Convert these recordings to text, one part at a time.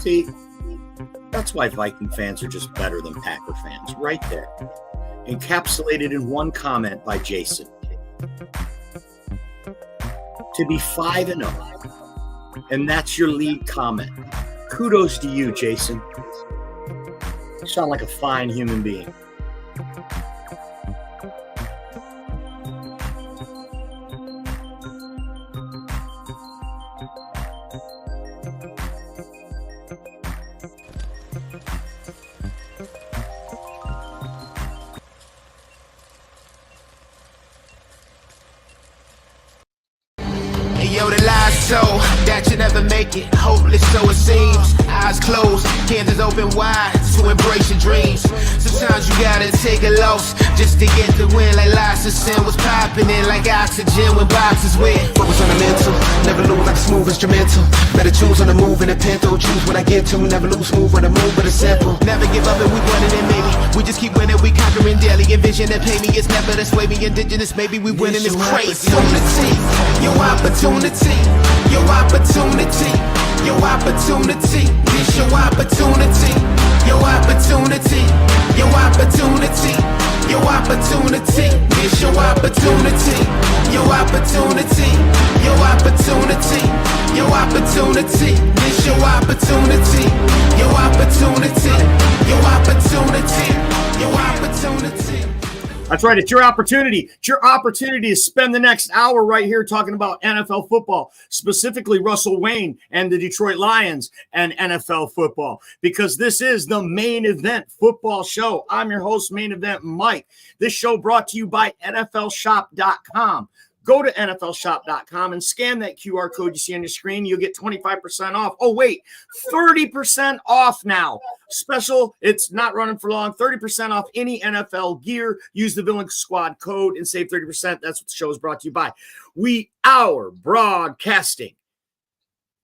See, that's why Viking fans are just better than Packer fans, right there. Encapsulated in one comment by Jason. To be 5-0, and that's your lead comment. Kudos to you, Jason. You sound like a fine human being. Yo, the lies told that you never make it. Hopeless, so it seems. Eyes closed, canvas open wide to embrace your dreams. Sometimes you gotta take a loss just to get the win. Like lots of sin was popping in like oxygen when boxes wet. Focus on the mental, never lose like a smooth instrumental. Better choose on the move in a pinto. Choose what I get to, never lose smooth on the move, but it's simple. Never give up and we winning it, maybe. We just keep winning, we conquering daily. Envision and pay me, it's never the sway me. Indigenous, maybe we winning this crazy. Your opportunity, your opportunity, your opportunity. This your opportunity, your opportunity, your opportunity, your opportunity. This your opportunity, your opportunity, your opportunity, your opportunity. This your opportunity, your opportunity, your opportunity, your opportunity. That's right. It's your opportunity. It's your opportunity to spend the next hour right here talking about NFL football, specifically Russell Wayne and the Detroit Lions and NFL football, because this is the Main Event Football Show. I'm your host, Main Event Mike. This show brought to you by NFLshop.com. Go to NFLshop.com and scan that QR code you see on your screen. You'll get 25% off. Oh, wait, 30% off now. Special, it's not running for long. 30% off any NFL gear. Use the Villain Squad code and save 30%. That's what the show is brought to you by. We are broadcasting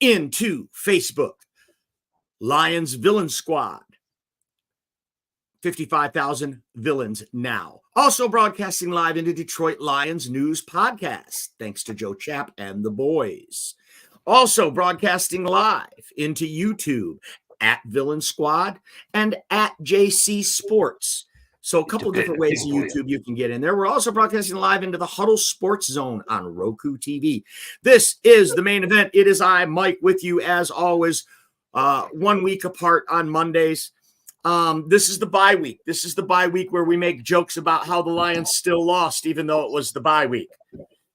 into Facebook. Lions Villain Squad. 55,000 villains now. Also broadcasting live into Detroit Lions News Podcast, thanks to Joe Chapp and the boys. Also broadcasting live into YouTube at Villain Squad and at JC Sports. So a couple of different ways on YouTube you can get in there. We're also broadcasting live into the Huddle Sports Zone on Roku TV. This is the Main Event. It is I, Mike, with you as always, 1 week apart on Mondays. This is the bye week. This is the bye week where we make jokes about how the Lions still lost, even though it was the bye week.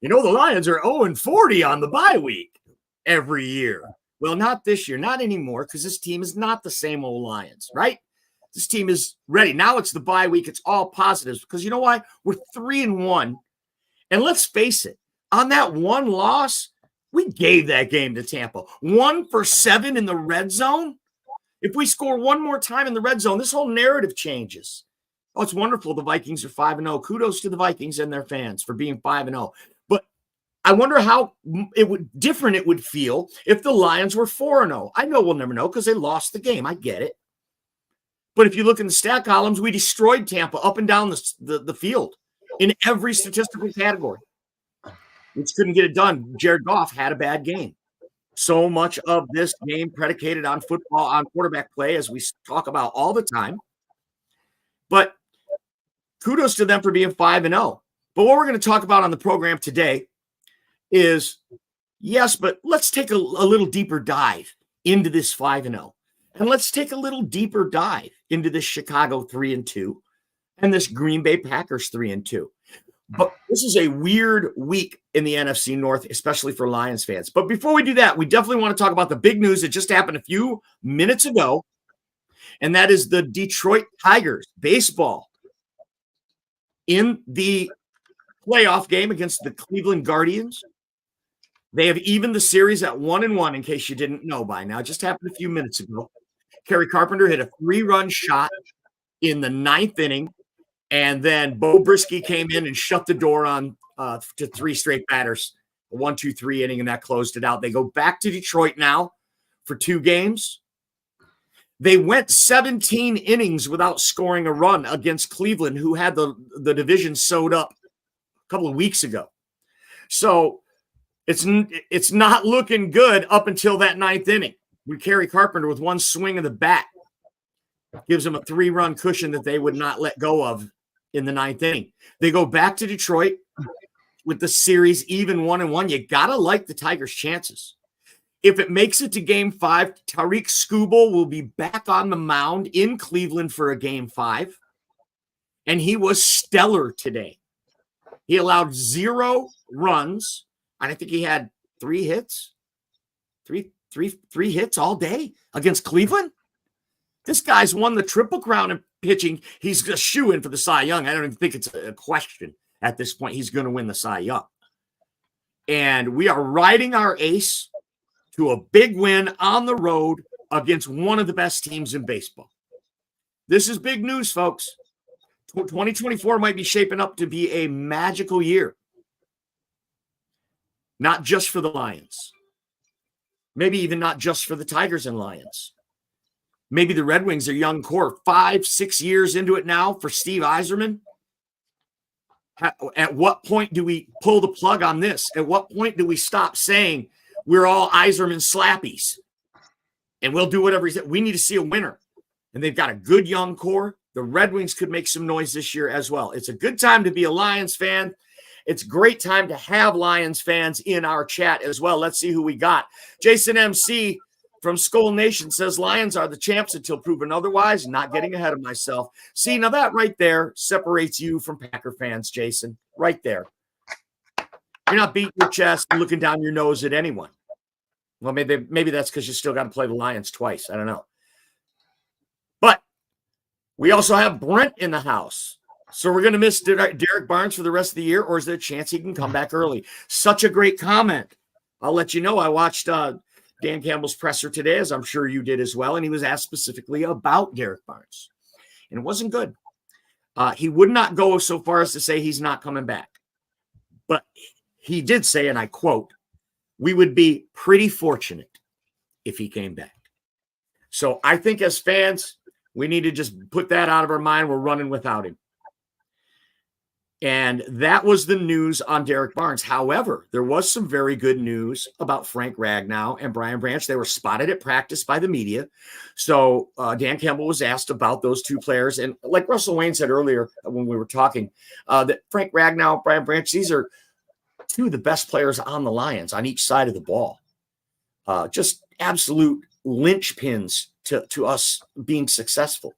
You know, the Lions are 0-40 on the bye week every year. Well, not this year, not anymore, because this team is not the same old Lions, right? This team is ready. Now it's the bye week. It's all positives because you know why? We're 3-1. And let's face it, on that one loss, we gave that game to Tampa. 1 for 7 in the red zone. If we score one more time in the red zone, this whole narrative changes. Oh, it's wonderful. The Vikings are 5-0. Kudos to the Vikings and their fans for being 5-0. But I wonder how different it would feel if the Lions were 4-0. I know we'll never know because they lost the game. I get it. But if you look in the stat columns, we destroyed Tampa up and down the field in every statistical category. We just couldn't get it done. Jared Goff had a bad game. So much of this game predicated on football, on quarterback play, as we talk about all the time. But kudos to them for being 5-0. But what we're going to talk about on the program today is, yes, but let's take a little deeper dive into this 5-0. And let's take a little deeper dive into this Chicago 3-2 and this Green Bay Packers 3-2. But this is a weird week in the NFC North, especially for Lions fans. But before we do that, we definitely want to talk about the big news that just happened a few minutes ago, and that is the Detroit Tigers baseball in the playoff game against the Cleveland Guardians. They have evened the series at 1-1, in case you didn't know by now. It just happened a few minutes ago. Kerry Carpenter hit a 3-run shot in the 9th inning, and then Bo Brisky came in and shut the door on to 3 straight batters, a 1-2-3 inning, and that closed it out. They go back to Detroit now for 2 games. They went 17 innings without scoring a run against Cleveland, who had the division sewed up a couple of weeks ago. So it's not looking good up until that 9th inning. We Kerry Carpenter with one swing of the bat gives them a 3-run cushion that they would not let go of in the 9th inning. They go back to Detroit with the series even 1-1. You got to like the Tigers' chances. If it makes it to Game 5, Tariq Skubal will be back on the mound in Cleveland for a Game 5, and he was stellar today. He allowed 0 runs, and I think he had 3 hits, three hits all day against Cleveland. This guy's won the Triple Crown in pitching. He's a shoo-in for the Cy Young. I don't even think it's a question at this point. He's going to win the Cy Young. And we are riding our ace to a big win on the road against one of the best teams in baseball. This is big news, folks. 2024 might be shaping up to be a magical year. Not just for the Lions. Maybe even not just for the Tigers and Lions. Maybe the Red Wings are young core. 5-6 years into it now for Steve Yzerman. At what point do we pull the plug on this? At what point do we stop saying we're all Yzerman slappies and we'll do whatever he said? We need to see a winner. And they've got a good young core. The Red Wings could make some noise this year as well. It's a good time to be a Lions fan. It's a great time to have Lions fans in our chat as well. Let's see who we got. Jason MC from Skull Nation says Lions are the champs until proven otherwise. Not getting ahead of myself. See, now that right there separates you from Packer fans, Jason. Right there. You're not beating your chest and looking down your nose at anyone. Well, maybe that's because you still got to play the Lions twice. I don't know. But we also have Brent in the house. So we're going to miss Derek Barnes for the rest of the year, or is there a chance he can come back early? Such a great comment. I'll let you know. I watched Dan Campbell's presser today, as I'm sure you did as well, and he was asked specifically about Derek Barnes. And it wasn't good. He would not go so far as to say he's not coming back. But he did say, and I quote, "We would be pretty fortunate if he came back." So I think as fans, we need to just put that out of our mind. We're running without him. And that was the news on Derek Barnes. However, there was some very good news about Frank Ragnow and Brian Branch. They were spotted at practice by the media. So Dan Campbell was asked about those 2 players. And like Russell Wayne said earlier when we were talking, that Frank Ragnow, Brian Branch, these are 2 of the best players on the Lions on each side of the ball. Just absolute linchpins to us being successful.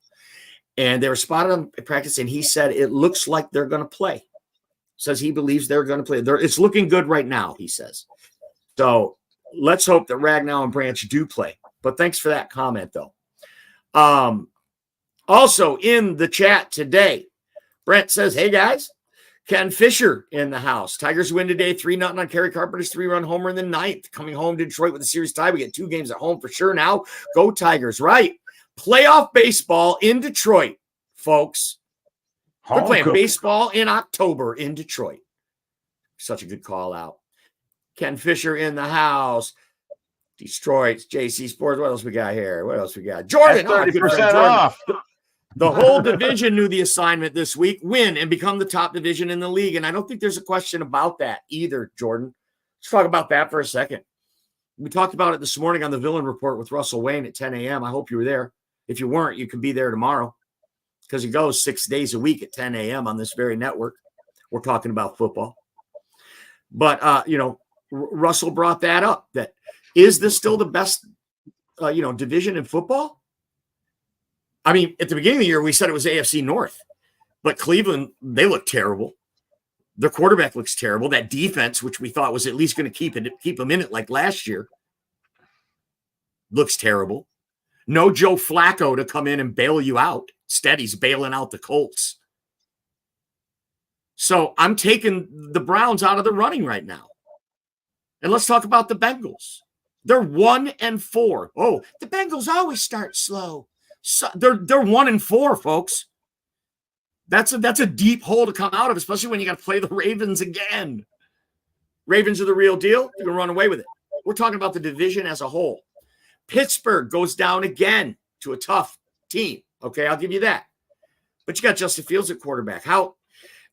And they were spotted on practice, and he said it looks like they're going to play. Says he believes they're going to play. It's looking good right now, he says. So let's hope that Ragnow and Branch do play. But thanks for that comment, though. Also in the chat today, Brent says, "Hey, guys, Ken Fisher in the house. Tigers win today, 3-0 on Kerry Carpenter's 3-run homer in the 9th. Coming home to Detroit with a series tie. We get 2 games at home for sure now. Go Tigers." Right. Playoff baseball in Detroit, folks. They're playing baseball in October in Detroit. Such a good call out. Ken Fisher in the house. Detroit, JC Sports. What else we got here? What else we got? Jordan. That's 30% Jordan. off. The whole division knew the assignment this week. Win and become the top division in the league. And I don't think there's a question about that either, Jordan. Let's talk about that for a second. We talked about it this morning on the Villain Report with Russell Wayne at 10 a.m. I hope you were there. If you weren't, you can be there tomorrow because he goes 6 days a week at 10 a.m. on this very network. We're talking about football. But, Russell brought that up. That is this still the best, division in football? I mean, at the beginning of the year, we said it was AFC North. But Cleveland, they look terrible. Their quarterback looks terrible. That defense, which we thought was at least going to keep them in it like last year, looks terrible. No Joe Flacco to come in and bail you out. Instead, he's bailing out the Colts. So I'm taking the Browns out of the running right now. And let's talk about the Bengals. They're 1-4. Oh, the Bengals always start slow. So they're 1-4, folks. That's a deep hole to come out of, especially when you got to play the Ravens again. Ravens are the real deal. You can run away with it. We're talking about the division as a whole. Pittsburgh goes down again to a tough team. Okay, I'll give you that. But you got Justin Fields at quarterback. How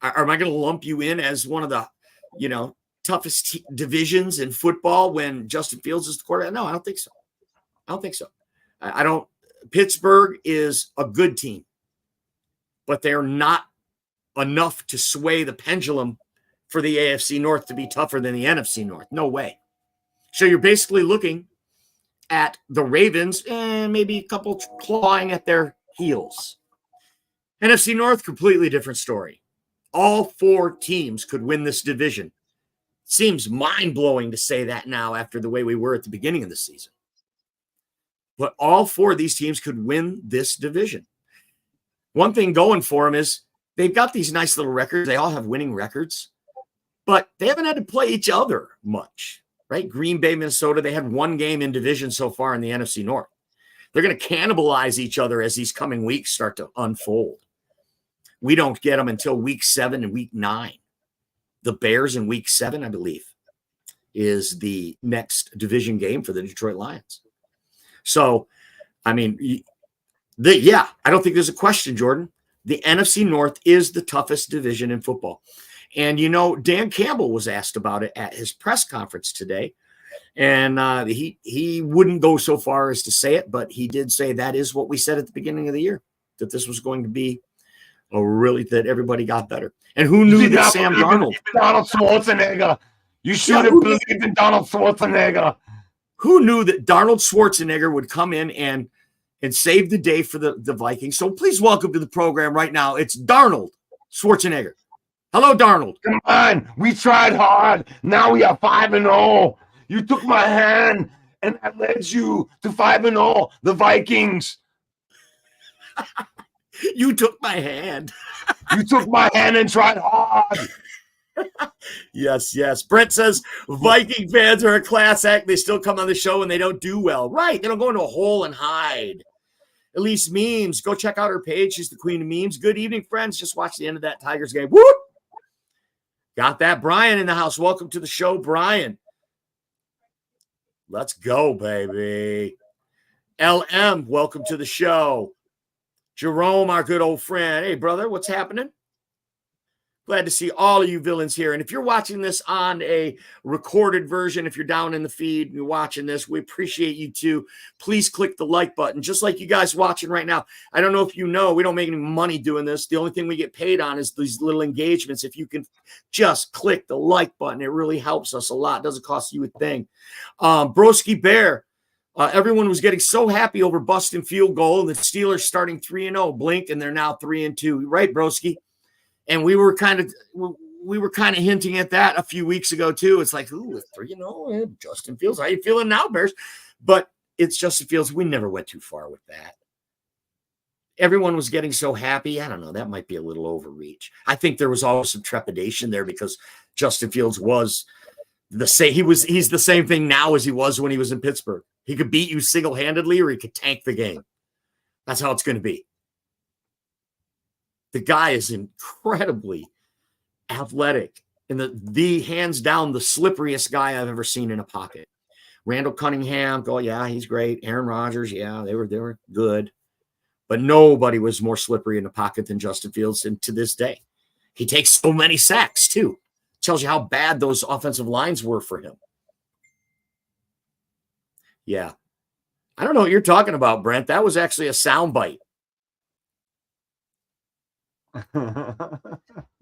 am I going to lump you in as one of the, toughest divisions in football when Justin Fields is the quarterback? No, I don't think so. I don't. Pittsburgh is a good team, but they're not enough to sway the pendulum for the AFC North to be tougher than the NFC North. No way. So you're basically looking at the Ravens and maybe a couple clawing at their heels. NFC North, completely different story. All 4 teams could win this division. Seems mind-blowing to say that now after the way we were at the beginning of the season. But all 4 of these teams could win this division. One thing going for them is they've got these nice little records. They all have winning records, but they haven't had to play each other much, right? Green Bay, Minnesota, they had 1 game in division so far in the NFC North. They're going to cannibalize each other as these coming weeks start to unfold. We don't get them until week 7 and week 9. The Bears in week 7, I believe, is the next division game for the Detroit Lions. So, I mean, I don't think there's a question, Jordan. The NFC North is the toughest division in football. And, Dan Campbell was asked about it at his press conference today. And he wouldn't go so far as to say it, but he did say that is what we said at the beginning of the year, that this was going to be that everybody got better. And who knew that Sam Darnold? Donald Schwarzenegger. You should have believed in Donald Schwarzenegger. Who knew that Donald Schwarzenegger would come in and save the day for the Vikings? So please welcome to the program right now. It's Darnold Schwarzenegger. Hello, Darnold. Come on. We tried hard. Now we are 5-0. You took my hand, and that led you to 5-0, the Vikings. You took my hand. You took my hand and tried hard. Yes. Brent says Viking fans are a class act. They still come on the show and they don't do well. Right. They don't go into a hole and hide. Elise Memes. Go check out her page. She's the queen of memes. Good evening, friends. Just watch the end of that Tigers game. Whoop. Got that. Brian in the house. Welcome to the show, Brian. Let's go, baby. LM, welcome to the show. Jerome, our good old friend. Hey, brother, what's happening? Glad to see all of you villains here. And if you're watching this on a recorded version, if you're down in the feed and you're watching this, we appreciate you too. Please click the like button, just like you guys watching right now. I don't know if you know, we don't make any money doing this. The only thing we get paid on is these little engagements. If you can just click the like button, it really helps us a lot. It doesn't cost you a thing. Broski Bear, everyone was getting so happy over busting field goal and the Steelers starting 3-0, blinked, and they're now 3-2. Right, Broski? And we were kind of hinting at that a few weeks ago too. It's like, ooh, 3-0, Justin Fields. How you feeling now, Bears? But it's Justin Fields. We never went too far with that. Everyone was getting so happy. I don't know. That might be a little overreach. I think there was always some trepidation there because Justin Fields was the same. He's the same thing now as he was when he was in Pittsburgh. He could beat you single-handedly or he could tank the game. That's how it's going to be. The guy is incredibly athletic, and the hands down the slipperiest guy I've ever seen in a pocket. Randall Cunningham, yeah, he's great. Aaron Rodgers, yeah, they were good. But nobody was more slippery in the pocket than Justin Fields, and to this day. He takes so many sacks, too. Tells you how bad those offensive lines were for him. Yeah. I don't know what you're talking about, Brent. That was actually a soundbite.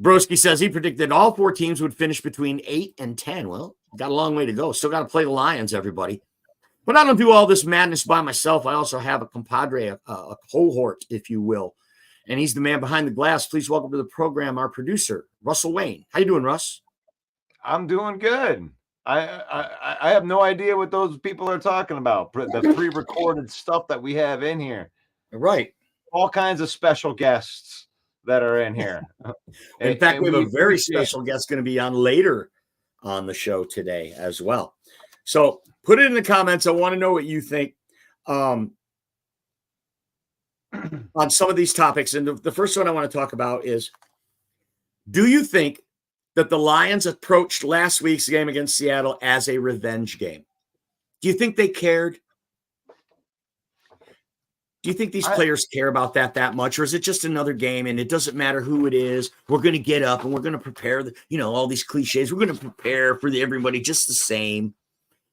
Broski says he predicted all 4 teams would finish between 8 and 10. Well, got a long way to go. Still got to play the Lions, everybody. But I don't do all this madness by myself. I also have a compadre, a cohort, if you will. And he's the man behind the glass. Please welcome to the program our producer, Russell Wayne. How you doing, Russ? I'm doing good. I have no idea what those people are talking about. The pre-recorded stuff that we have in here. Right. All kinds of special guests that are in here. In fact, we have a very special guest going to be on later on the show today as well. So put it in the comments. I want to know what you think on some of these topics. And the first one I want to talk about is, do you think that the Lions approached last week's game against Seattle as a revenge game? Do you think they cared? Do you think these players care about that much? Or is it just another game and it doesn't matter who it is? We're going to get up and we're going to prepare, all these cliches. We're going to prepare for everybody just the same.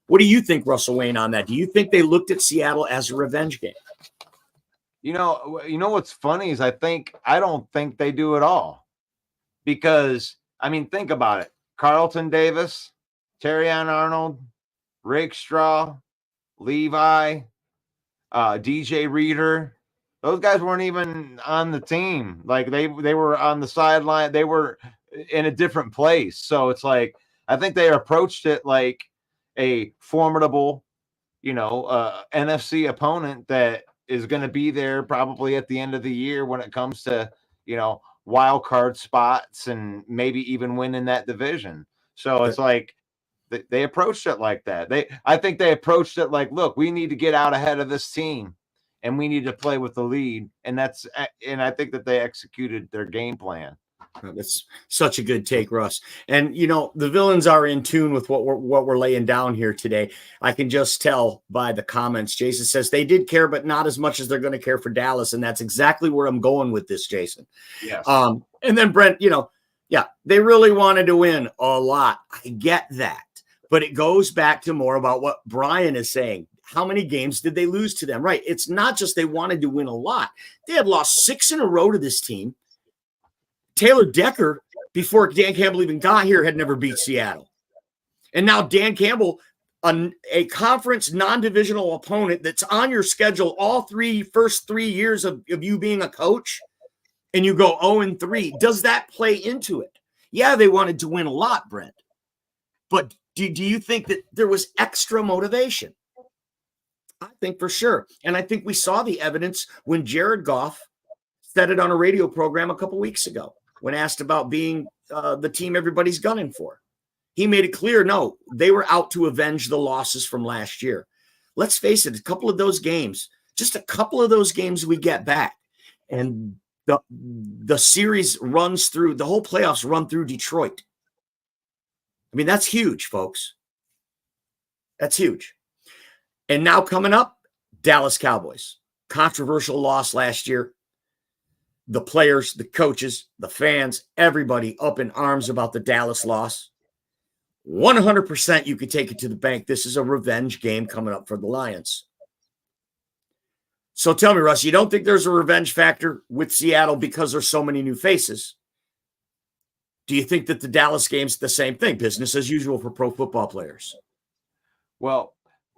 What do you think, Russell Wayne, on that? Do you think they looked at Seattle as a revenge game? You know what's funny is I don't think they do at all. Because, think about it. Carlton Davis, Terrion Arnold, Rakestraw, Levi, DJ Reader, those guys weren't even on the team. Like they were on the sideline. They were in a different place. So it's like, I think they approached it like a formidable, NFC opponent that is going to be there probably at the end of the year when it comes to, wild card spots and maybe even winning that division. So it's like they approached it like that. I think they approached it like, look, we need to get out ahead of this team and we need to play with the lead. And I think that they executed their game plan. That's such a good take, Russ. And, the villains are in tune with what we're laying down here today. I can just tell by the comments. Jason says they did care, but not as much as they're going to care for Dallas. And that's exactly where I'm going with this, Jason. Yes. And then Brent, they really wanted to win a lot. I get that. But it goes back to more about what Brian is saying. How many games did they lose to them? Right. It's not just they wanted to win a lot. They had lost 6 in a row to this team. Taylor Decker, before Dan Campbell even got here, had never beat Seattle. And now Dan Campbell, a conference non-divisional opponent that's on your schedule first 3 years of you being a coach, and you go 0-3. Does that play into it? Yeah, they wanted to win a lot, Brent. But do you think that there was extra motivation? I think for sure. And I think we saw the evidence when Jared Goff said it on a radio program a couple weeks ago when asked about being the team everybody's gunning for. He made it clear, no, they were out to avenge the losses from last year. Let's face it, just a couple of those games we get back. And the series runs through, the whole playoffs run through Detroit. That's huge, folks. That's huge. And now coming up, Dallas Cowboys. Controversial loss last year. The players, the coaches, the fans, everybody up in arms about the Dallas loss. 100% you could take it to the bank. This is a revenge game coming up for the Lions. So tell me, Russ, you don't think there's a revenge factor with Seattle because there's so many new faces? Do you think that the Dallas game's the same thing, business as usual for pro football players? Well,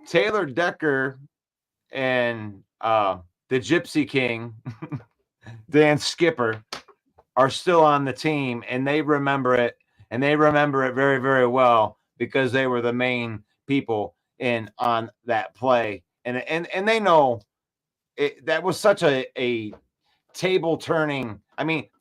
Taylor Decker and the Gypsy King, Dan Skipper, are still on the team, and they remember it, and they remember it very, very well because they were the main people on that play, and they know that was such a table turning.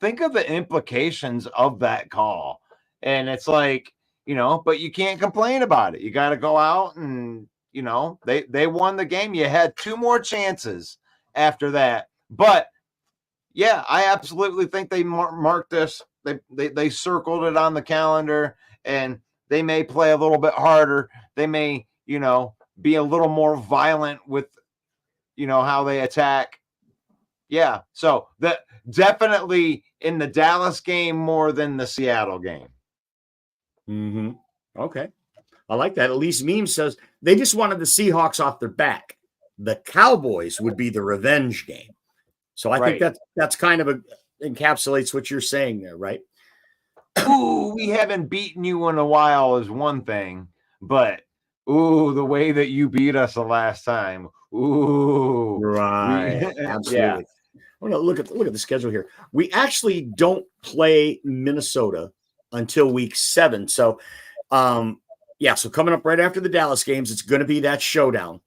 Think of the implications of that call, and it's like, but you can't complain about it. You got to go out and, they won the game. You had 2 more chances after that, but yeah, I absolutely think they marked this they circled it on the calendar, and they may play a little bit harder. They may, be a little more violent with, how they attack. Yeah. So that definitely in the Dallas game more than the Seattle game. Mm-hmm. Okay. I like that. Elise Meme says they just wanted the Seahawks off their back. The Cowboys would be the revenge game. So I think that's kind of encapsulates what you're saying there, right? Ooh, we haven't beaten you in a while is one thing, but the way that you beat us the last time. Ooh. Right. Absolutely. Yeah. I'm gonna look at the schedule here. We actually don't play Minnesota until week 7. So so coming up right after the Dallas games, it's going to be that showdown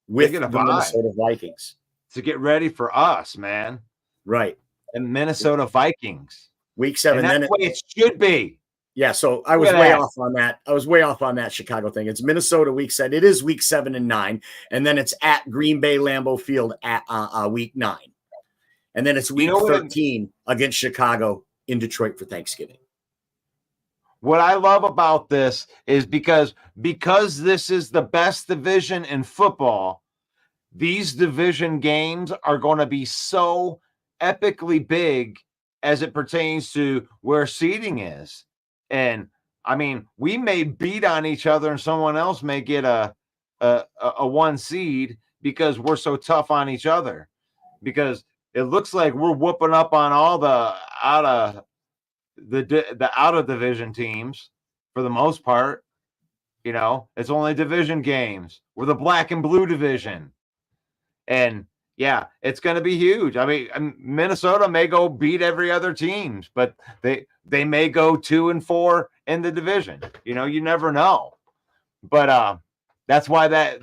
with the Minnesota Vikings. To get ready for us, man. Right. And Minnesota Vikings. Week 7. And that's the way it should be. Yeah, so I was way off on that. I was way off on that Chicago thing. It's Minnesota week 7. It is week 7 and 9. And then it's at Green Bay Lambeau Field at week 9. And then it's week 13 against Chicago in Detroit for Thanksgiving. What I love about this is because this is the best division in football, these division games are going to be so epically big as it pertains to where seeding is. And I mean, we may beat on each other and someone else may get a 1 seed because we're so tough on each other, because it looks like we're whooping up on all the out of division teams for the most part. It's only division games. We're the black and blue division. And yeah, it's going to be huge. I mean, Minnesota may go beat every other teams, but they may go 2-4 in the division. You never know. But that's why that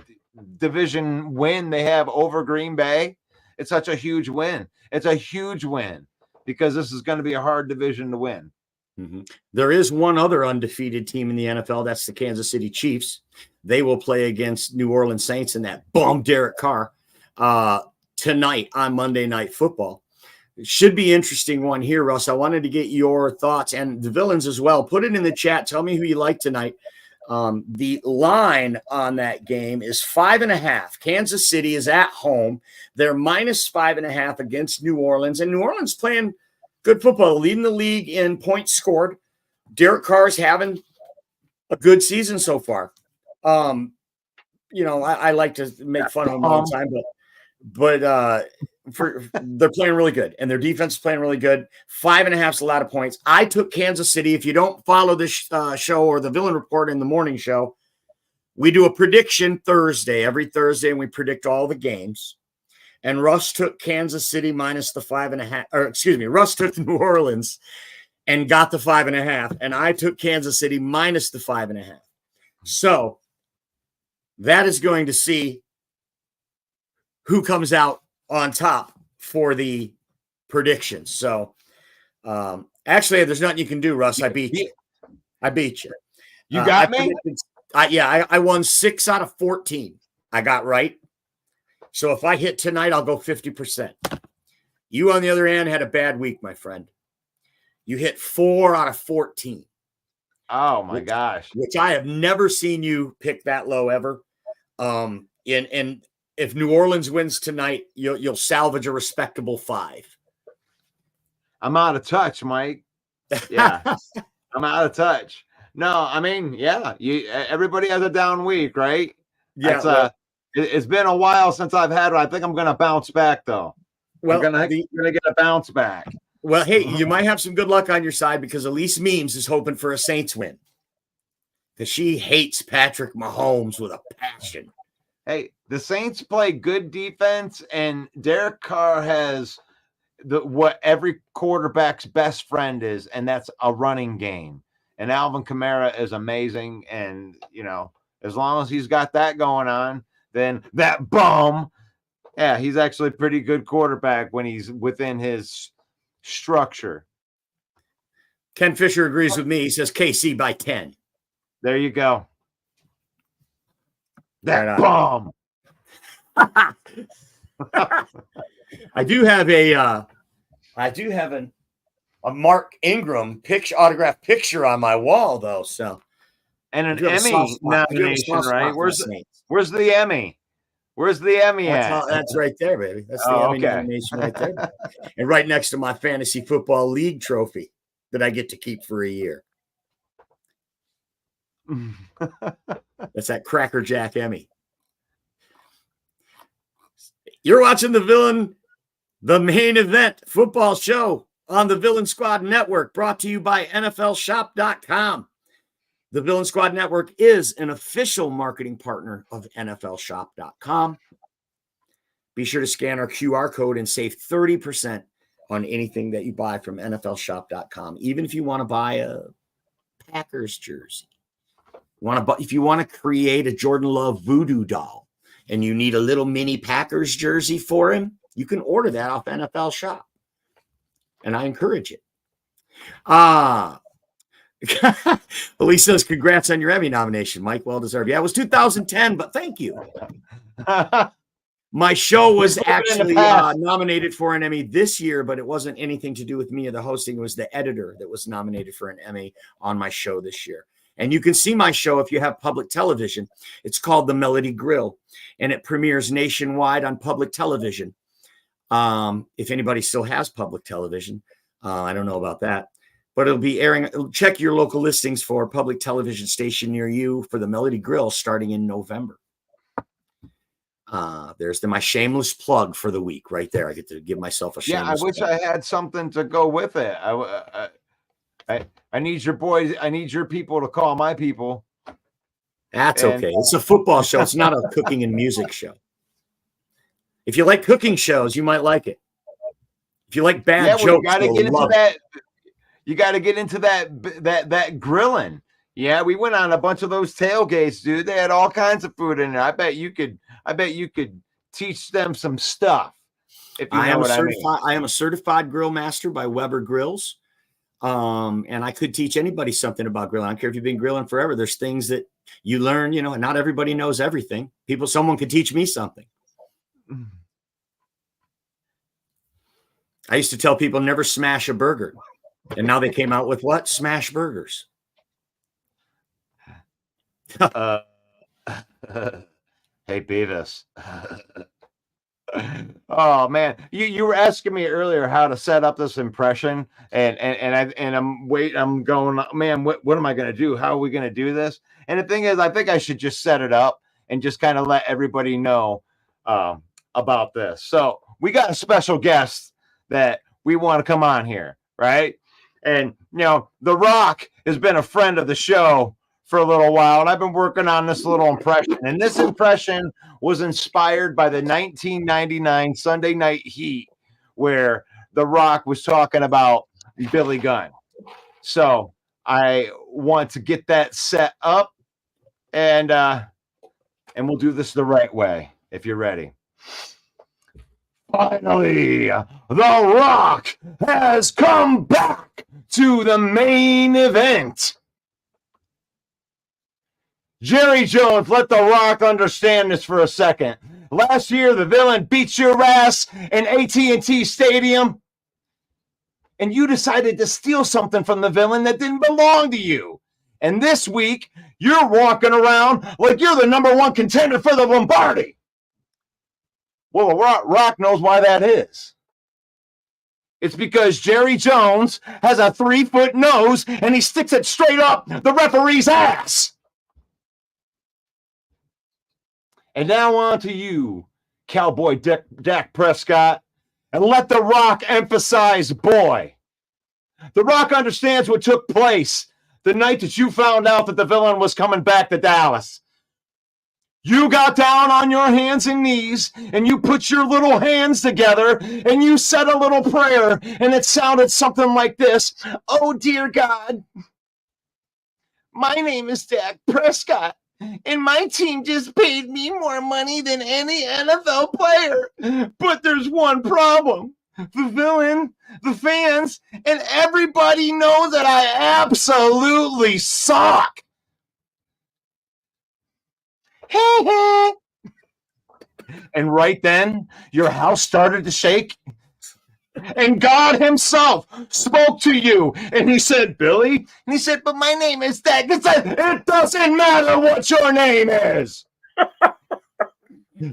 division win they have over Green Bay, it's such a huge win. It's a huge win because this is going to be a hard division to win. Mm-hmm. There is one other undefeated team in the NFL. That's the Kansas City Chiefs. They will play against New Orleans Saints in that bum Derek Carr tonight on Monday Night Football. It should be an interesting one here, Russ. I wanted to get your thoughts and the villains as well. Put it in the chat. Tell me who you like tonight. The line on that game is 5.5. Kansas City is at home. They're minus 5.5 against New Orleans. And New Orleans playing good football, leading the league in points scored. Derek Carr's having a good season so far. I like to make fun of him all the time, but they're playing really good, and their defense is playing really good. 5.5 is a lot of points. I took Kansas City. If you don't follow this show or the Villain Report in the morning show, we do a prediction every Thursday, and we predict all the games. And Russ took Kansas City minus the 5.5, or excuse me, Russ took New Orleans and got the 5.5, and I took Kansas City minus the 5.5. So that is going to see who comes out on top for the predictions. So actually, there's nothing you can do, Russ. I beat you. You got me? I won 6 out of 14. I got right. So if I hit tonight, I'll go 50%. You, on the other hand, had a bad week, my friend. You hit 4 out of 14. Oh, my gosh. Which I have never seen you pick that low ever. And if New Orleans wins tonight, you'll salvage a respectable 5. I'm out of touch, Mike. Yeah, I'm out of touch. No, I mean, yeah, everybody has a down week, right? Yeah. It's been a while since I've had it. I think I'm going to bounce back, though. Well, I'm going to get a bounce back. Well, hey, you might have some good luck on your side because Elise Memes is hoping for a Saints win because she hates Patrick Mahomes with a passion. Hey, the Saints play good defense, and Derek Carr has what every quarterback's best friend is, and that's a running game. And Alvin Kamara is amazing, and as long as he's got that going on, then that bum, yeah, he's actually a pretty good quarterback when he's within his structure. Ken Fisher agrees with me. He says KC by 10. There you go. That bomb. I do have an a Mark Ingram autographed picture on my wall, though. So, and an I do have a soft Emmy spot. I do have a nomination, soft spot right? for the Saints. Where's the Emmy? Where's the Emmy at? That's right there, baby. That's the Oh, Emmy okay. nomination right there. And right next to my fantasy football league trophy that I get to keep for a year. That's that Cracker Jack Emmy. You're watching The Villain, the main event football show on the Villain Squad Network, brought to you by NFLShop.com. The Villain Squad Network is an official marketing partner of NFLShop.com. Be sure to scan our QR code and save 30% on anything that you buy from NFLShop.com. Even if you want to buy a Packers jersey, if you want to create a Jordan Love voodoo doll and you need a little mini Packers jersey for him, you can order that off NFL Shop. And I encourage it. Elise says, congrats on your Emmy nomination, Mike. Well deserved. Yeah, it was 2010, but thank you. My show was actually nominated for an Emmy this year, but it wasn't anything to do with me or the hosting. It was the editor that was nominated for an Emmy on my show this year. And you can see my show if you have public television. It's called The Melody Grill, and it premieres nationwide on public television. If anybody still has public television, I don't know about that, but it'll be airing. Check your local listings for a public television station near you for The Melody Grill starting in November. There's my shameless plug for the week right there. I get to give myself a shameless I wish plug. I had something to go with it. I need your boys. I need your people to call my people. That's okay. It's a football show. It's not a cooking and music show. If you like cooking shows, you might like it. If you like bad jokes, you got to get into that. You got to get into that grilling. Yeah, we went on a bunch of those tailgates, dude. They had all kinds of food in there. I bet you could teach them some stuff. If you know what I mean. I am a certified grill master by Weber Grills. And I could teach anybody something about grilling. I don't care if you've been grilling forever. There's things that you learn, and not everybody knows everything. Someone could teach me something. I used to tell people never smash a burger. And now they came out with what? Smash burgers. Hey, Beavis. Oh man, you were asking me earlier how to set up this impression, and I'm going, man, what am I going to do? How are we going to do this? And the thing is, I think I should just set it up and just kind of let everybody know about this. So we got a special guest that we want to come on here, right? And The Rock has been a friend of the show for a little while, and I've been working on this little impression. And this impression was inspired by the 1999 Sunday Night Heat, where The Rock was talking about Billy Gunn. So I want to get that set up, and we'll do this the right way if you're ready. Finally, The Rock has come back to the main event. Jerry Jones, let The Rock understand this for a second. Last year, the villain beat your ass in AT&T Stadium, and you decided to steal something from the villain that didn't belong to you. And this week, you're walking around like you're the number one contender for the Lombardi. Well, The Rock knows why that is. It's because Jerry Jones has a 3-foot nose, and he sticks it straight up the referee's ass. And now on to you, Cowboy Dak Prescott, and let The Rock emphasize boy. The Rock understands what took place the night that you found out that the villain was coming back to Dallas. You got down on your hands and knees, and you put your little hands together, and you said a little prayer, and it sounded something like this. Oh, dear God, my name is Dak Prescott, and my team just paid me more money than any NFL player. But there's one problem. The villain, the fans, and everybody know that I absolutely suck. And right then, your house started to shake, And God himself spoke to you. And he said, Billy, and he said, but my name is that. It doesn't matter what your name is.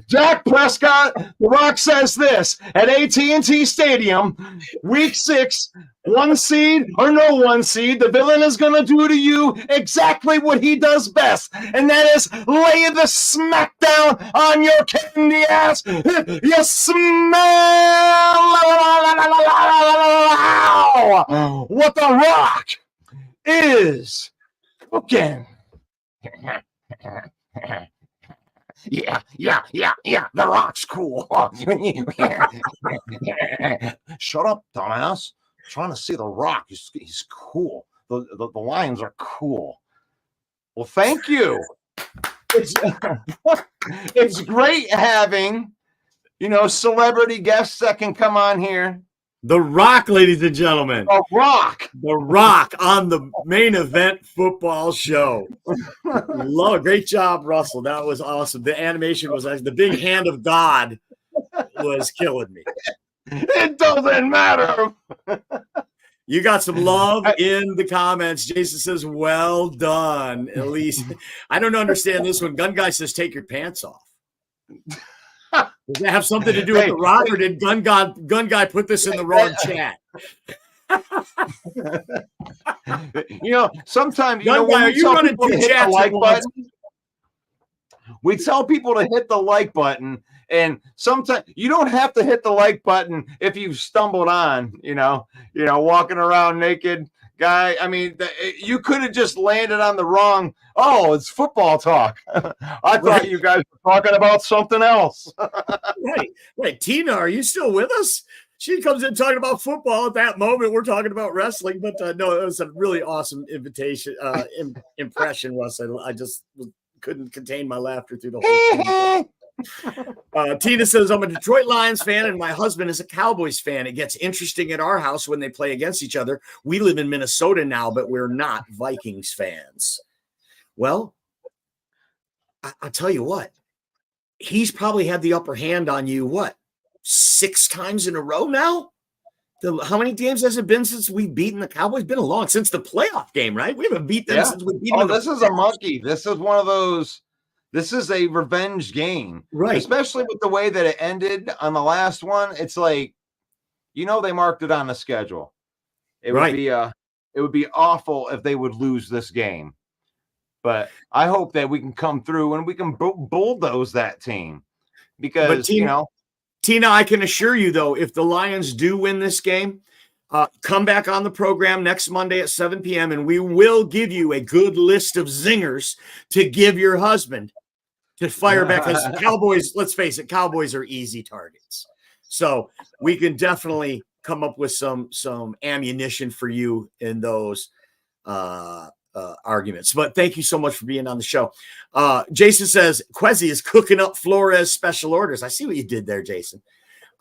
Dak Prescott, The Rock says this at AT&T Stadium, week 6, 1 seed or no 1 seed, the villain is going to do to you exactly what he does best, and that is lay the smackdown on your candy ass. You smell what The Rock is cooking. Yeah. The Rock's cool. Shut up, dumbass. I'm trying to see The Rock. He's cool. The Lions are cool. Well, thank you. It's great having, celebrity guests that can come on here. The Rock, ladies and gentlemen. The Rock. The Rock on the main event football show. Great job, Russell. That was awesome. The animation was the big hand of God was killing me. It doesn't matter. You got some love in the comments. Jason says, well done. At least I don't understand this one. Gun Guy says, take your pants off. Does that have something to do with The Rock, or did Gun Guy put this in the wrong chat? Sometimes Gun Guy, are you running two chats like button? We tell people to hit the like button, and sometimes you don't have to hit the like button if you've stumbled on, walking around naked guy. I mean, you could have just landed on the wrong. Oh, it's football talk. I thought you guys were talking about something else. Right. Tina, are you still with us? She comes in talking about football at that moment. We're talking about wrestling, but no, it was a really awesome impression, Russ. I just couldn't contain my laughter through the whole thing. Tina says, I'm a Detroit Lions fan and my husband is a Cowboys fan. It gets interesting at our house when they play against each other. We live in Minnesota now, but we're not Vikings fans. Well, I'll tell you what, he's probably had the upper hand on you, 6 times in a row now? How many games has it been since we've beaten the Cowboys? Been a long, since the playoff game, right? We haven't beat them since we beat them. This is a monkey. This is one of those. This is a revenge game, right? Especially with the way that it ended on the last one. It's like, they marked it on the schedule. It would be awful if they would lose this game. But I hope that we can come through and we can bulldoze that team because, Tina, I can assure you, though, if the Lions do win this game, come back on the program next Monday at 7 p.m. and we will give you a good list of zingers to give your husband to fire back. Because Cowboys, let's face it, Cowboys are easy targets. So we can definitely come up with some ammunition for you in those arguments. But thank you so much for being on the show. Jason says Quezzy is cooking up Flores special orders. I see what you did there, Jason.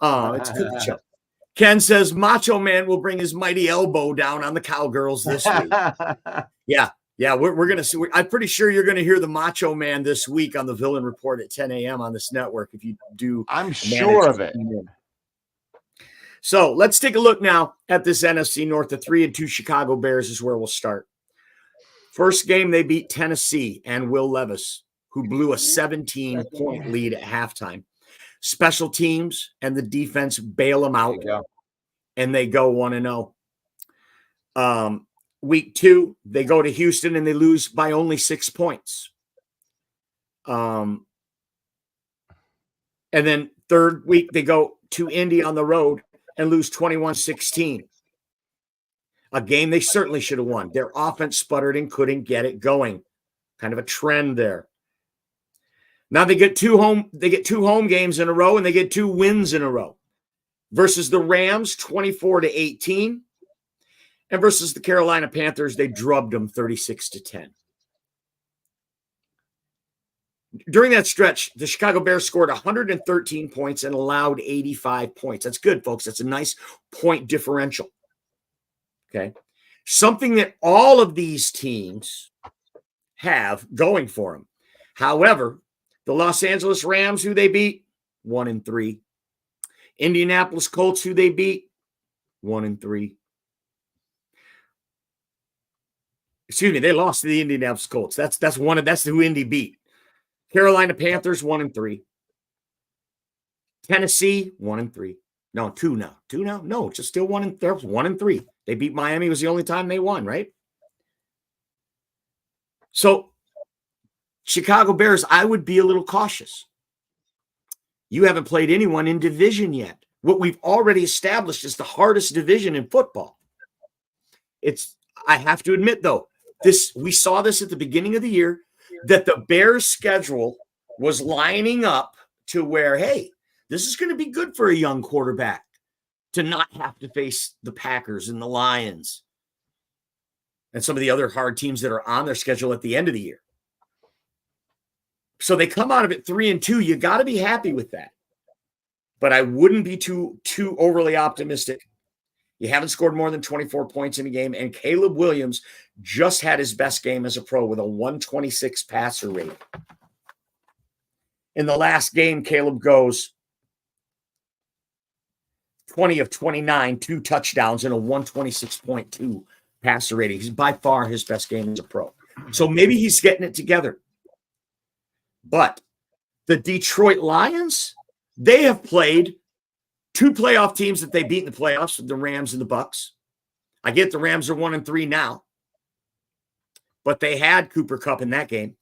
It's a cookie show. Ken says Macho Man will bring his mighty elbow down on the Cowgirls this week. Yeah, we're gonna see. I'm pretty sure you're gonna hear the Macho Man this week on the Villain Report at 10 a.m. on this network. If you do, I'm sure of it. So let's take a look now at this NFC North. The 3-2 Chicago Bears is where we'll start. First game, they beat Tennessee and Will Levis, who blew a 17-point lead at halftime. Special teams and the defense bail them out, and they go 1-0. Week 2, they go to Houston and they lose by only 6 points. And then third week, they go to Indy on the road and lose 21-16. A game they certainly should have won. Their offense sputtered and couldn't get it going. Kind of a trend there. Now they get two home games in a row and they get 2 wins in a row. Versus the Rams, 24-18. And versus the Carolina Panthers, they drubbed them 36-10. During that stretch, the Chicago Bears scored 113 points and allowed 85 points. That's good, folks. That's a nice point differential. Okay. Something that all of these teams have going for them. However, the Los Angeles Rams, who they beat, 1-3. Indianapolis Colts, who they beat, 1-3. Excuse me, they lost to the Indianapolis Colts. That's who Indy beat. Carolina Panthers 1-3. Tennessee 1-3. No, 2 now. 2 now? No, just still 1-3. They beat Miami. It was the only time they won, right? So Chicago Bears, I would be a little cautious. You haven't played anyone in division yet. What we've already established is the hardest division in football. I have to admit, though, we saw this at the beginning of the year, that the Bears' schedule was lining up to where, hey, this is going to be good for a young quarterback to not have to face the Packers and the Lions and some of the other hard teams that are on their schedule at the end of the year. So they come out of it 3-2. You got to be happy with that. But I wouldn't be too overly optimistic. You haven't scored more than 24 points in a game, and Caleb Williams just had his best game as a pro with a 126 passer rate. In the last game, Caleb goes 20 of 29, 2 touchdowns, and a 126.2 passer rating. He's by far his best game as a pro. So maybe he's getting it together. But the Detroit Lions, they have played 2 playoff teams that they beat in the playoffs, the Rams and the Bucks. I get the Rams are 1-3 now, but they had Cooper Kupp in that game,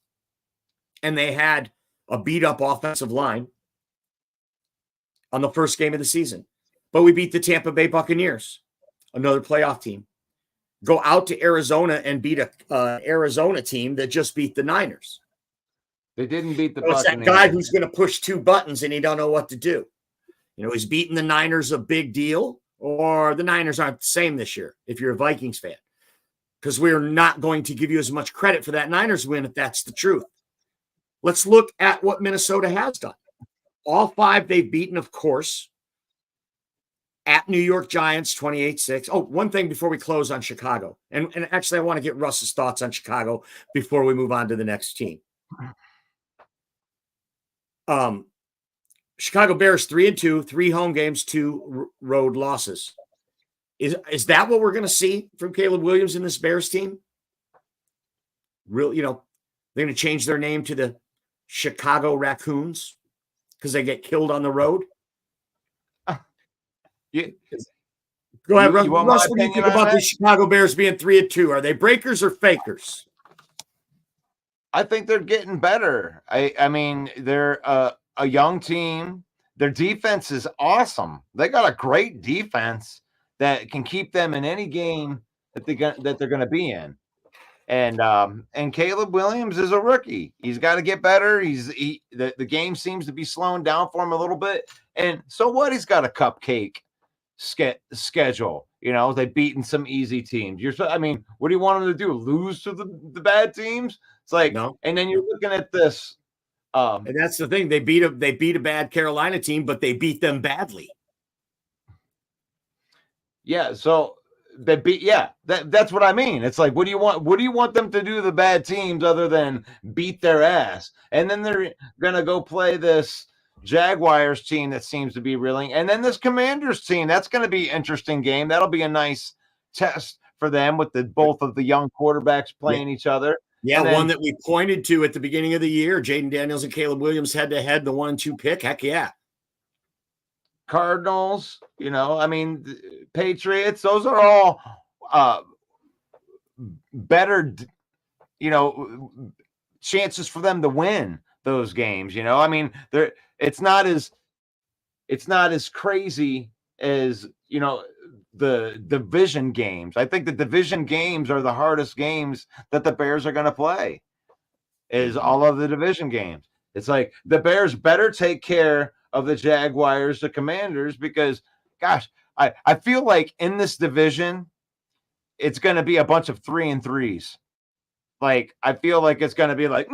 and they had a beat-up offensive line on the first game of the season. But we beat the Tampa Bay Buccaneers, another playoff team. Go out to Arizona and beat a Arizona team that just beat the Niners. They didn't beat the Buccaneers. It's that guy who's going to push 2 buttons and he don't know what to do. You know, is beating the Niners a big deal, or the Niners aren't the same this year if you're a Vikings fan? Because we're not going to give you as much credit for that Niners win if that's the truth. Let's look at what Minnesota has done. All 5 they've beaten, of course. At New York Giants, 28-6. Oh, one thing before we close on Chicago. And actually, I want to get Russ's thoughts on Chicago before we move on to the next team. Chicago Bears 3-2, 3 home games, 2 road losses. Is that what we're going to see from Caleb Williams in this Bears team? They're going to change their name to the Chicago Raccoons because they get killed on the road? Yeah. Go ahead, Russ. What do you think about the Chicago Bears being 3-2? Are they breakers or fakers? I think they're getting better. I mean, they're a young team. Their defense is awesome. They got a great defense that can keep them in any game that they're going to be in. And Caleb Williams is a rookie. He's got to get better. The game seems to be slowing down for him a little bit. And so what? He's got a cupcake schedule. You know, they've beaten some easy teams. What do you want them to do? Lose to the bad teams? It's like, no. And then you're looking at this. And that's the thing. They beat a bad Carolina team, but they beat them badly. Yeah. So that's what I mean. It's like, what do you want them to do to the bad teams other than beat their ass? And then they're going to go play this Jaguars team that seems to be reeling. And then this Commanders team, that's going to be an interesting game. That'll be a nice test for them with both of the young quarterbacks playing each other. Yeah, one that we pointed to at the beginning of the year, Jaden Daniels and Caleb Williams head-to-head, the 1-2 pick. Heck yeah. Cardinals, Patriots, those are all better, chances for them to win those games. It's not as crazy as, the division games. I think the division games are the hardest games that the Bears are going to play, is all of the division games. It's like the Bears better take care of the Jaguars, the Commanders, because, gosh, I feel like in this division, it's going to be a bunch of 3-3s. Like, I feel like it's going to be like,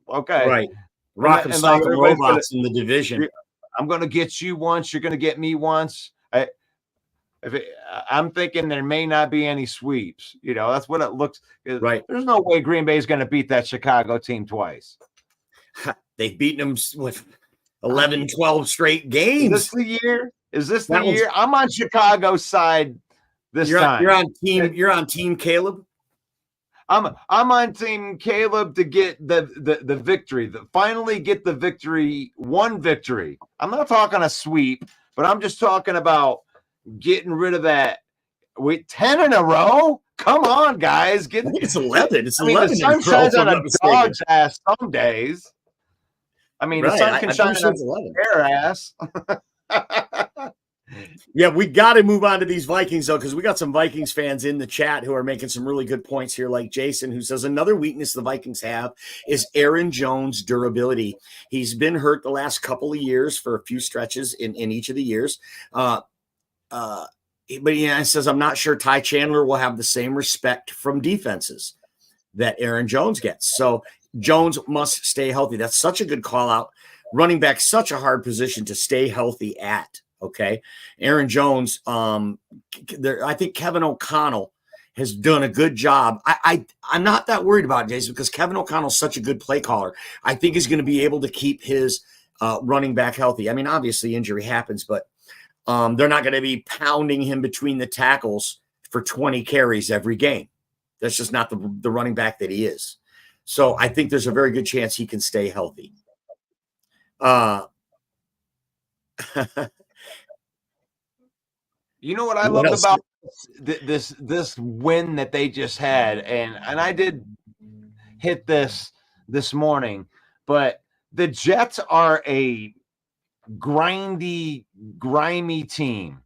okay. Right. Rock and sock robots in the division. I'm going to get you once. You're going to get me once. I'm thinking there may not be any sweeps. That's what it looks like. There's no way Green Bay is going to beat that Chicago team twice. They've beaten them with 11, 12 straight games. Is this the year? Is this the That was- year? I'm on Chicago's side this time. You're on team Caleb. I'm on team Caleb to get the victory. Finally get the victory, one victory. I'm not talking a sweep, but I'm just talking about getting rid of that. Wait, 10 in a row? Come on, guys. I think it's 11. It's I mean, 11 the sun in a row, shines if on I'm a not mistaken. dog's ass some days. I mean, the Right. sun can I'm shine pretty sure on it's 11. their ass. Yeah, we got to move on to these Vikings, though, because we got some Vikings fans in the chat who are making some really good points here, like Jason, who says another weakness the Vikings have is Aaron Jones' durability. He's been hurt the last couple of years for a few stretches in each of the years. But he says, I'm not sure Ty Chandler will have the same respect from defenses that Aaron Jones gets. So Jones must stay healthy. That's such a good call out. Running back, such a hard position to stay healthy at. Okay. Aaron Jones, I think Kevin O'Connell has done a good job. I'm not that worried about it, Jason, because Kevin O'Connell's such a good play caller. I think he's going to be able to keep his running back healthy. I mean, obviously injury happens, but they're not going to be pounding him between the tackles for 20 carries every game. That's just not the running back that he is. So I think there's a very good chance he can stay healthy. You know what I loved about this win that they just had, and I did hit this morning, but the Jets are a grimy team,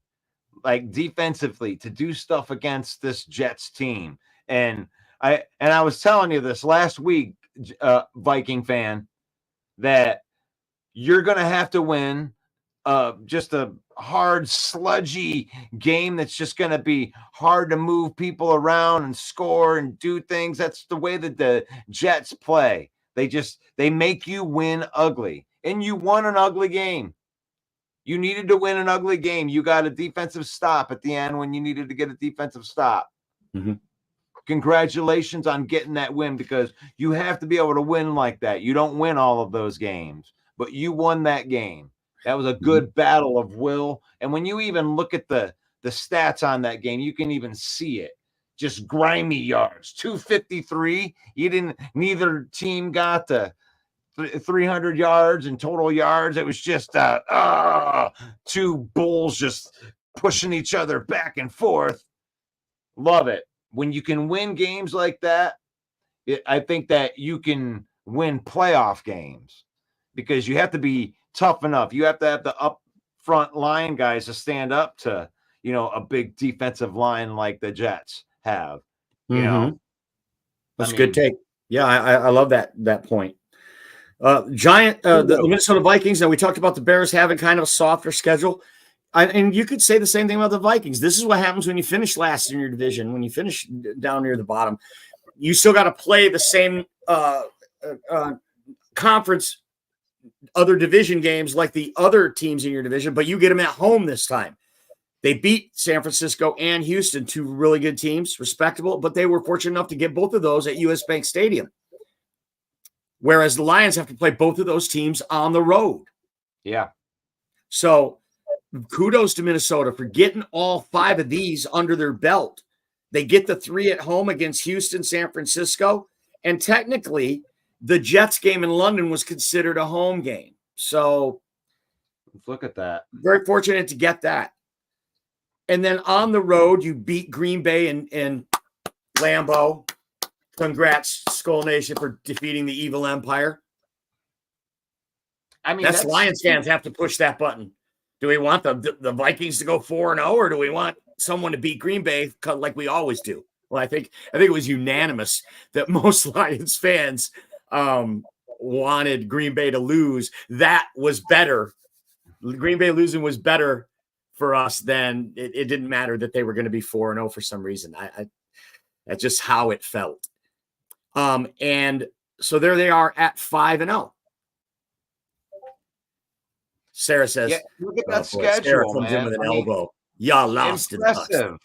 like defensively, to do stuff against this Jets team. And I was telling you this last week, Viking fan, that you're going to have to win just a hard, sludgy game that's just going to be hard to move people around and score and do things. That's the way that the Jets play. They make you win ugly, and you won an ugly game. You needed to win an ugly game. You got a defensive stop at the end when you needed to get a defensive stop. Mm-hmm. Congratulations on getting that win, because you have to be able to win like that. You don't win all of those games, but you won that game. That was a good battle of will. And when you even look at the stats on that game, you can even see it. Just grimy yards, 253. Neither team got to 300 yards in total yards. It was just two bulls just pushing each other back and forth. Love it. When you can win games like that, I think that you can win playoff games, because you have to be tough enough. You have to have the up front line guys to stand up to, a big defensive line like the Jets have. That's a good take. Yeah, I love that point. The Minnesota Vikings. Now, we talked about the Bears having kind of a softer schedule. And you could say the same thing about the Vikings. This is what happens when you finish last in your division. When you finish down near the bottom, you still got to play the same conference, other division games like the other teams in your division, but you get them at home this time. They beat San Francisco and Houston, two really good teams, respectable, but they were fortunate enough to get both of those at US Bank Stadium. Whereas the Lions have to play both of those teams on the road. Yeah. So kudos to Minnesota for getting all 5 of these under their belt. They get the 3 at home against Houston, San Francisco, and technically the Jets game in London was considered a home game. So let's look at that. Very fortunate to get that. And then on the road, you beat Green Bay and Lambeau. Congrats, Skull Nation, for defeating the evil empire. I mean, that's Lions fans have to push that button. Do we want the Vikings to go 4-0, or do we want someone to beat Green Bay like we always do? Well, I think it was unanimous that most Lions fans wanted Green Bay to lose. That was better. Green Bay losing was better for us than it didn't matter that they were going to be 4-0 for some reason. That's just how it felt. And so there they are at 5-0. Sarah says, yeah, look at that schedule. Sarah comes man. in with an elbow. Y'all lost to the Bucs.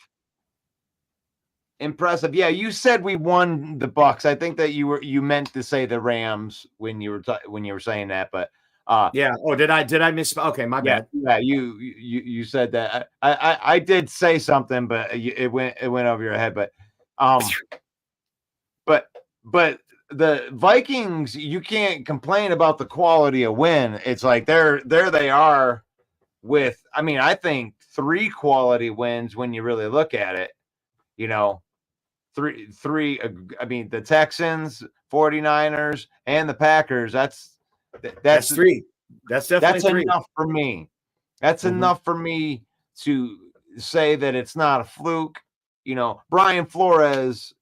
Impressive. Yeah, you said we won the Bucs. I think that you meant to say the Rams when you were saying that, but Yeah. Oh, did I miss? Okay, my bad. Yeah. You said that. I did say something, but it went over your head. But but the Vikings, you can't complain about the quality of win. It's like there they are with, I mean, I think 3 quality wins when you really look at it. You know, three. I mean, the Texans, 49ers, and the Packers. That's 3. That's definitely 3. Enough for me. That's enough for me to say that it's not a fluke. You know, Brian Flores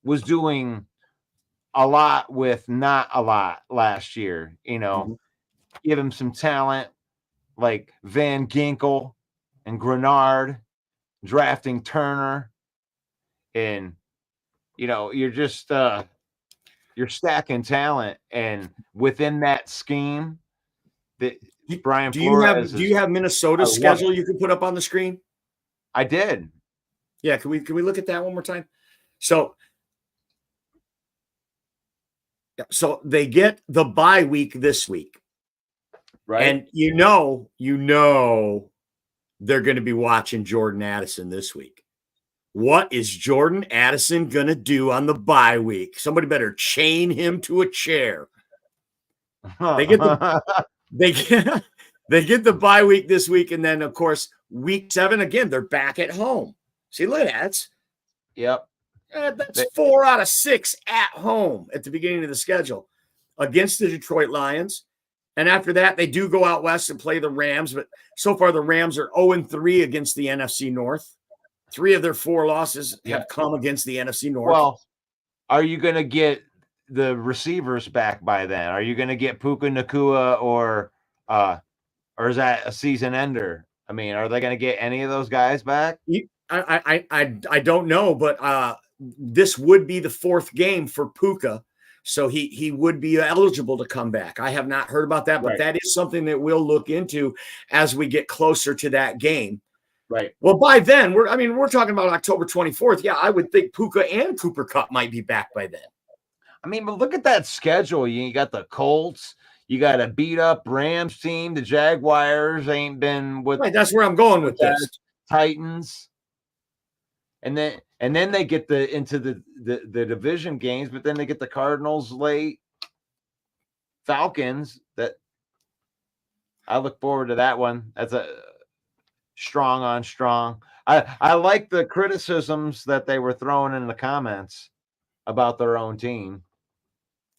was doing a lot with not a lot last year. You know, give him some talent like Van Ginkel and Grenard, drafting Turner, and you know, you're just you're stacking talent, and within that scheme, that Brian Flores. Do you have Minnesota's schedule you can put up on the screen? I did. Yeah, can we look at that one more time? So they get the bye week this week. Right. And you know they're going to be watching Jordan Addison this week. What is Jordan Addison going to do on the bye week? Somebody better chain him to a chair. They get the bye week this week, and then of course week 7 again. They're back at home. See, look at that. Yep. That's 4 out of 6 at home at the beginning of the schedule against the Detroit Lions. And after that, they do go out west and play the Rams. But so far, the Rams are 0-3 against the NFC North. 3 of their 4 losses have come against the NFC North. Well, are you going to get the receivers back by then? Are you going to get Puka Nacua or is that a season ender? I mean, are they going to get any of those guys back? I don't know, but this would be the 4th game for Puka. So he would be eligible to come back. I have not heard about that, but that is something that we'll look into as we get closer to that game. Right. Well, by then, we're talking about October 24th. Yeah, I would think Puka and Cooper Kupp might be back by then. I mean, but look at that schedule. You got the Colts. You got a beat-up Rams team. The Jaguars ain't been with. Right, that's where I'm going with this. Titans. And then they get into the division games, but then they get the Cardinals late, Falcons. That I look forward to that one. That's a strong on strong. I like the criticisms that they were throwing in the comments about their own team.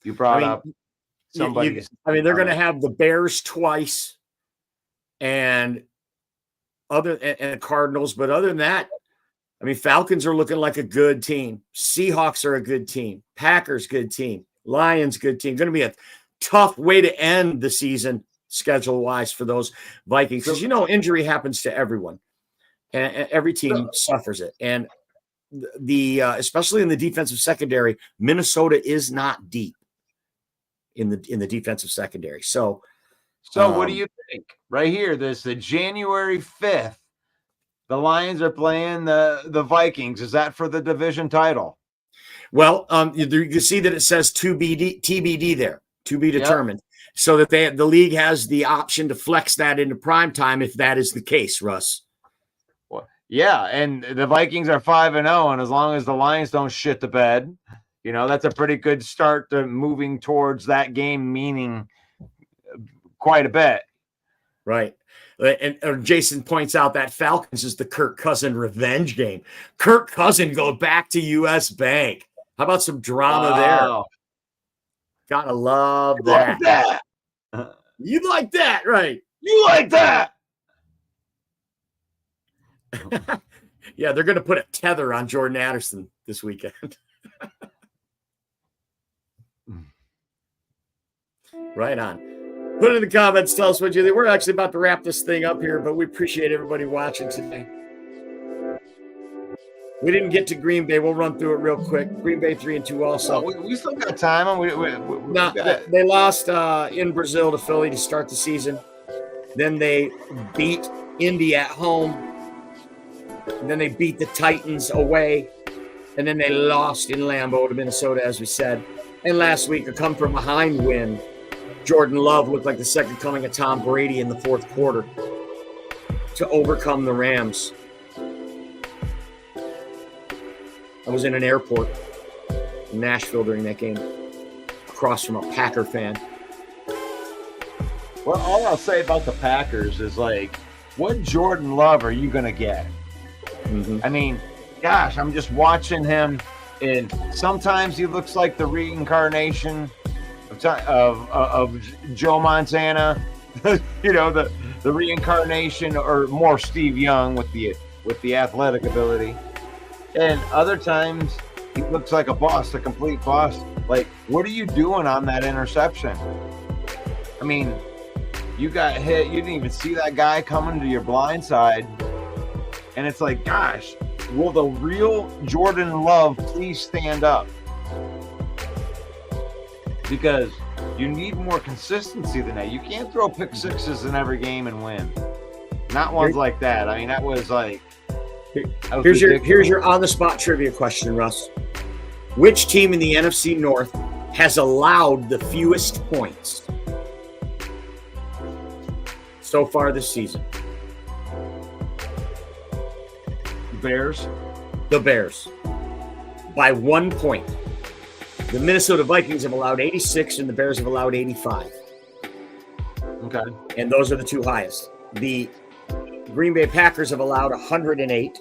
You brought up somebody. They're going to have the Bears twice, and the Cardinals, but other than that. I mean, Falcons are looking like a good team. Seahawks are a good team. Packers, good team. Lions, good team. Going to be a tough way to end the season schedule-wise for those Vikings. Because, injury happens to everyone. And every team suffers it. And especially in the defensive secondary, Minnesota is not deep in the defensive secondary. So what do you think? Right here, this the January 5th. The Lions are playing the Vikings. Is that for the division title? Well, you can see that it says TBD there, to be determined, so that the league has the option to flex that into prime time if that is the case, Russ. Well, yeah, and the Vikings are 5-0, and as long as the Lions don't shit the bed, that's a pretty good start to moving towards that game, meaning quite a bit. Right. And Jason points out that Falcons is the Kirk Cousin revenge game. Kirk Cousin go back to U.S. Bank. How about some drama there? Gotta love that. Like that. You like that, right? You like that. Yeah, they're going to put a tether on Jordan Addison this weekend. Right on. Put it in the comments. Tell us what you think. We're actually about to wrap this thing up here, but we appreciate everybody watching today. We didn't get to Green Bay. We'll run through it real quick. Green Bay 3-2 also. We still got time. They lost in Brazil to Philly to start the season. Then they beat Indy at home. And then they beat the Titans away. And then they lost in Lambeau to Minnesota, as we said. And last week, a come-from-behind win Jordan Love looked like the second coming of Tom Brady in the fourth quarter to overcome the Rams. I was in an airport in Nashville during that game, across from a Packer fan. Well, all I'll say about the Packers is, like, what Jordan Love are you going to get? Mm-hmm. I mean, gosh, I'm just watching him, and sometimes he looks like the reincarnation of Joe Montana, you know, the reincarnation, or more Steve Young with the athletic ability. And other times he looks like a bust, a complete bust. Like, what are you doing on that interception? I mean, you got hit. You didn't even see that guy coming to your blind side. And it's like, gosh, will the real Jordan Love please stand up? Because you need more consistency than that. You can't throw pick sixes in every game and win. Not ones like that. I mean, that was like... Here's your on-the-spot trivia question, Russ. Which team in the NFC North has allowed the fewest points so far this season? Bears. The Bears. By 1 point. The Minnesota Vikings have allowed 86 and the Bears have allowed 85. Okay. And those are the two highest. The Green Bay Packers have allowed 108.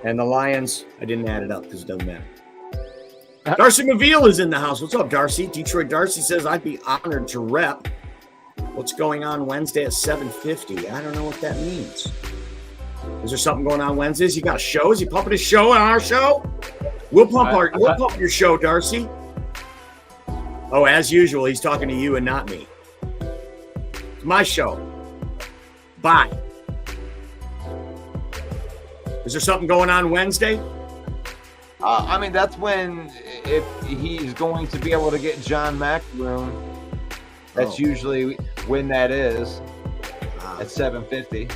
And the Lions, I didn't add it up because it doesn't matter. Darcy Maville is in the house. What's up, Darcy? Detroit Darcy says, I'd be honored to rep. What's going on Wednesday at 7:50? I don't know what that means. Is there something going on Wednesdays? You got a show? Is he pumping his show on our show? We'll pump your show, Darcy. Oh, as usual, he's talking to you and not me. It's my show. Bye. Is there something going on Wednesday? I mean, that's when, if he's going to be able to get John McEnroe, that's usually when that is, at 7:50.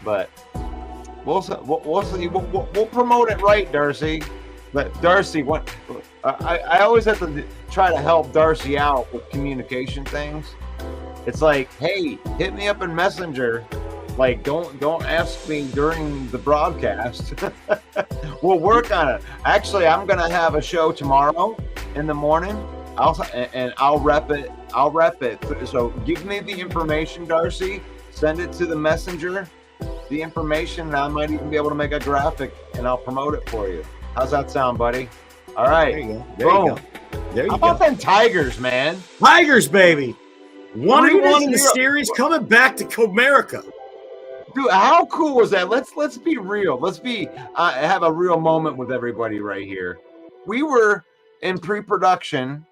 But we'll see. We'll promote it right, Darcy. But Darcy, I always have to try to help Darcy out with communication things. It's like, hey, hit me up in Messenger. Like, don't ask me during the broadcast. We'll work on it. Actually, I'm gonna have a show tomorrow in the morning. I'll rep it. So give me the information, Darcy. Send it to the messenger. The information, and I might even be able to make a graphic, and I'll promote it for you. How's that sound, buddy? All right. There you go. There you How go. about them Tigers, man? Tigers, baby. 1-1 in the 3-0. series, coming back to Comerica. Dude, how cool was that? Let's be real. Let's be have a real moment with everybody right here. We were in pre-production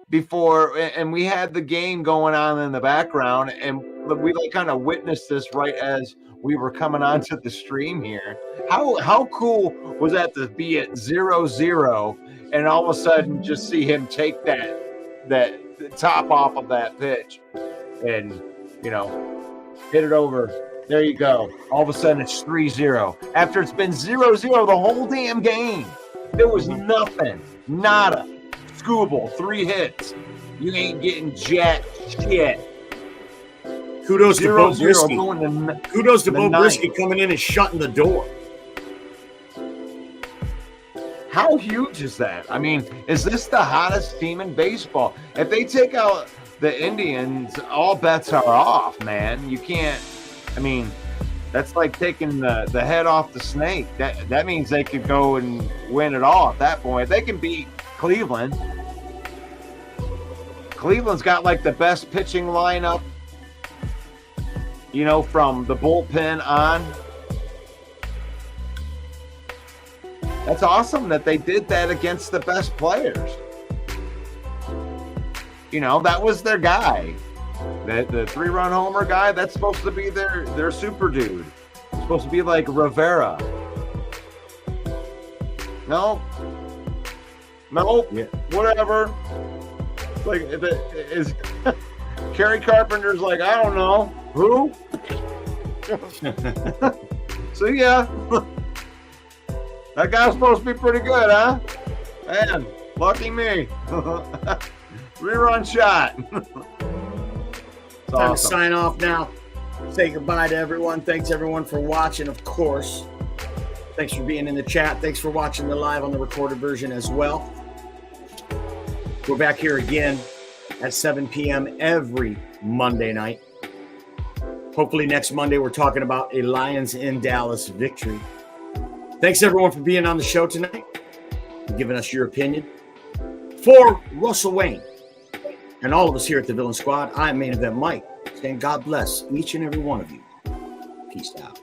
before, and we had the game going on in the background, and we like kind of witnessed this right as we were coming onto the stream here. How cool was that to be at 0-0 and all of a sudden just see him take that top off of that pitch and, you know, hit it over. There you go. All of a sudden it's 3-0 after it's been 0-0 the whole damn game. There was nothing, nada. Scooble, 3 hits. You ain't getting jack shit. Kudos to Bo 0-0 Brisky. Kudos to Bo Brisky coming in and shutting the door. How huge is that? I mean, is this the hottest team in baseball? If they take out the Indians, all bets are off, man. You can't. I mean, that's like taking the head off the snake. That means they could go and win it all at that point. They can beat Cleveland. Cleveland's got like the best pitching lineup, you know, from the bullpen on. That's awesome that they did that against the best players. You know, that was their guy. The 3-run homer guy, that's supposed to be their super dude. It's supposed to be like Rivera. No. Yeah. Whatever. Like, is Kerry Carpenter's like, I don't know. Who? So, yeah. That guy's supposed to be pretty good, huh? Man, lucky me. Rerun shot. It's Time to awesome. sign off now. Say goodbye to everyone. Thanks everyone for watching, of course. Thanks for being in the chat. Thanks for watching the live on the recorded version as well. We're back here again at 7 p.m. every Monday night. Hopefully next Monday we're talking about a Lions in Dallas victory. Thanks everyone for being on the show tonight and giving us your opinion. For Russell Wayne and all of us here at the Villain Squad, I'm Main Event Mike, saying God bless each and every one of you. Peace out.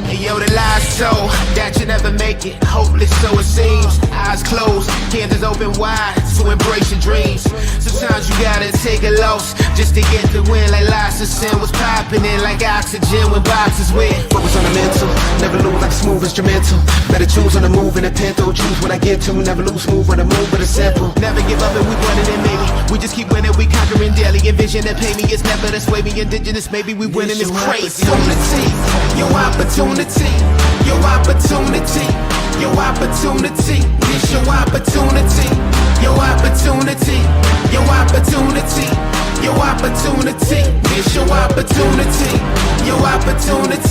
Hey, yo, the lies told that you never make it. Hopeless, so it seems. Eyes closed, canvas open wide to embrace your dreams. Sometimes you gotta take a loss just to get the win. Like Lysosin was popping in like oxygen when boxes wet. Focus on the mental, never lose like smooth instrumental. Better choose on the move in a pinto. Choose when I get to, never lose smooth on the move, but it's simple. Never give up and we winning it, maybe. We just keep winning, we conquering daily. Envision and pay me, it's never the sway me. Indigenous, maybe we winning is crazy. Your opportunity, your opportunity, your opportunity. This your opportunity, your opportunity, your opportunity, your opportunity. This your opportunity, your opportunity.